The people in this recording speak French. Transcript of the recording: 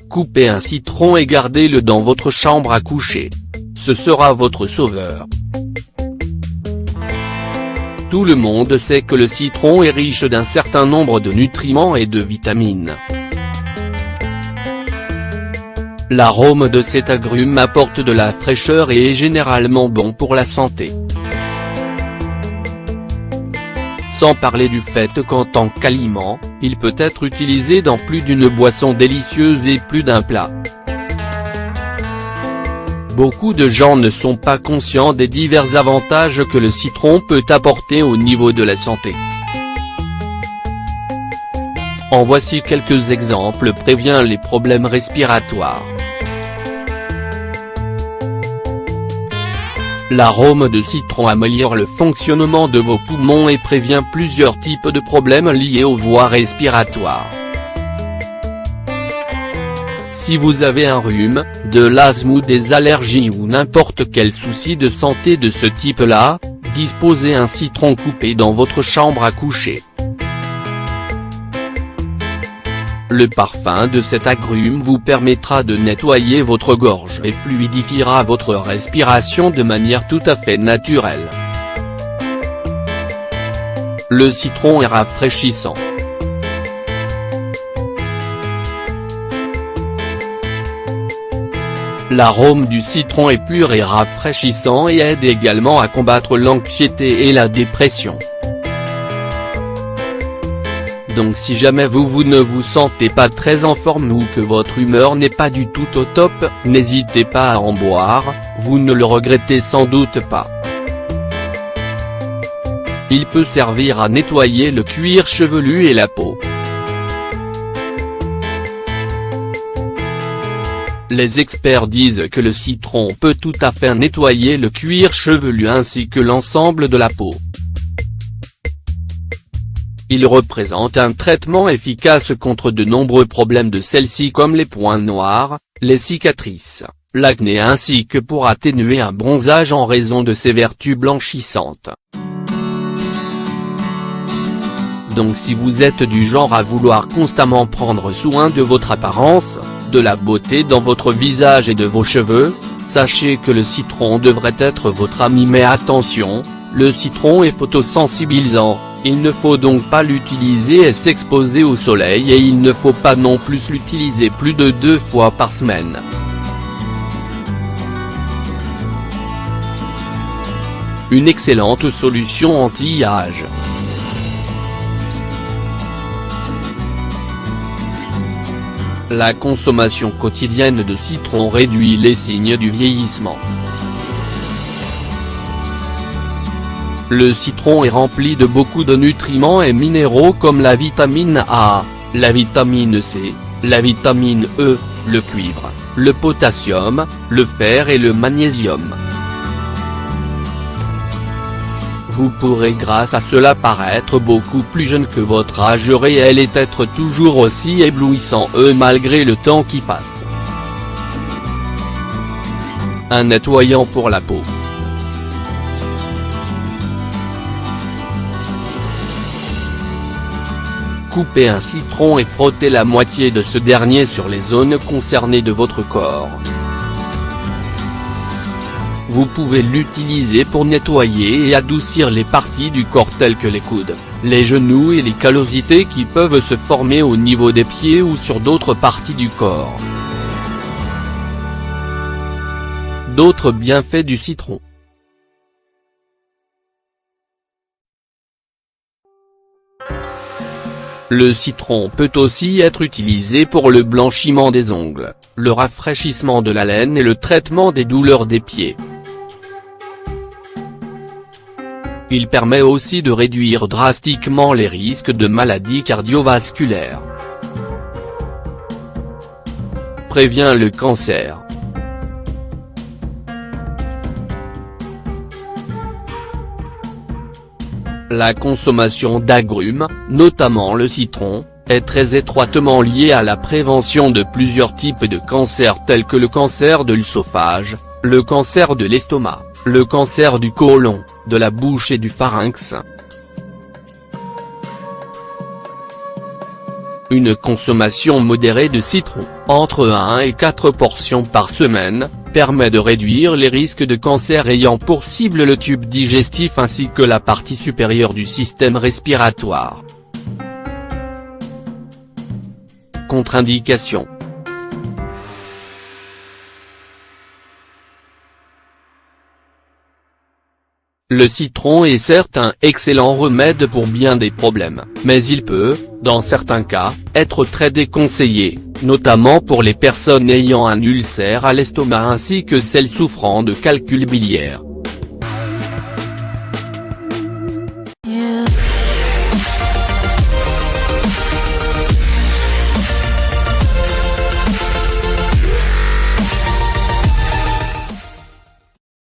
Coupez un citron et gardez-le dans votre chambre à coucher. Ce sera votre sauveur. Tout le monde sait que le citron est riche d'un certain nombre de nutriments et de vitamines. L'arôme de cet agrume apporte de la fraîcheur et est généralement bon pour la santé. Sans parler du fait qu'en tant qu'aliment, il peut être utilisé dans plus d'une boisson délicieuse et plus d'un plat. Beaucoup de gens ne sont pas conscients des divers avantages que le citron peut apporter au niveau de la santé. En voici quelques exemples. Prévient les problèmes respiratoires. L'arôme de citron améliore le fonctionnement de vos poumons et prévient plusieurs types de problèmes liés aux voies respiratoires. Si vous avez un rhume, de l'asthme ou des allergies ou n'importe quel souci de santé de ce type-là, disposez un citron coupé dans votre chambre à coucher. Le parfum de cet agrume vous permettra de nettoyer votre gorge et fluidifiera votre respiration de manière tout à fait naturelle. Le citron est rafraîchissant. L'arôme du citron est pur et rafraîchissant et aide également à combattre l'anxiété et la dépression. Donc si jamais vous ne vous sentez pas très en forme ou que votre humeur n'est pas du tout au top, n'hésitez pas à en boire, vous ne le regrettez sans doute pas. Il peut servir à nettoyer le cuir chevelu et la peau. Les experts disent que le citron peut tout à fait nettoyer le cuir chevelu ainsi que l'ensemble de la peau. Il représente un traitement efficace contre de nombreux problèmes de celle-ci comme les points noirs, les cicatrices, l'acné ainsi que pour atténuer un bronzage en raison de ses vertus blanchissantes. Donc si vous êtes du genre à vouloir constamment prendre soin de votre apparence, de la beauté dans votre visage et de vos cheveux, sachez que le citron devrait être votre ami, mais attention, le citron est photosensibilisant. Il ne faut donc pas l'utiliser et s'exposer au soleil et il ne faut pas non plus l'utiliser plus de 2 fois par semaine. Une excellente solution anti-âge. La consommation quotidienne de citron réduit les signes du vieillissement. Le citron est rempli de beaucoup de nutriments et minéraux comme la vitamine A, la vitamine C, la vitamine E, le cuivre, le potassium, le fer et le magnésium. Vous pourrez grâce à cela paraître beaucoup plus jeune que votre âge réel et être toujours aussi éblouissant malgré le temps qui passe. Un nettoyant pour la peau. Coupez un citron et frottez la moitié de ce dernier sur les zones concernées de votre corps. Vous pouvez l'utiliser pour nettoyer et adoucir les parties du corps telles que les coudes, les genoux et les callosités qui peuvent se former au niveau des pieds ou sur d'autres parties du corps. D'autres bienfaits du citron. Le citron peut aussi être utilisé pour le blanchiment des ongles, le rafraîchissement de la laine et le traitement des douleurs des pieds. Il permet aussi de réduire drastiquement les risques de maladies cardiovasculaires. Prévient le cancer. La consommation d'agrumes, notamment le citron, est très étroitement liée à la prévention de plusieurs types de cancers tels que le cancer de l'œsophage, le cancer de l'estomac, le cancer du côlon, de la bouche et du pharynx. Une consommation modérée de citron, entre 1 et 4 portions par semaine, permet de réduire les risques de cancer ayant pour cible le tube digestif ainsi que la partie supérieure du système respiratoire. Contre-indications. Le citron est certes un excellent remède pour bien des problèmes, mais il peut, dans certains cas, être très déconseillé, notamment pour les personnes ayant un ulcère à l'estomac ainsi que celles souffrant de calcul biliaire.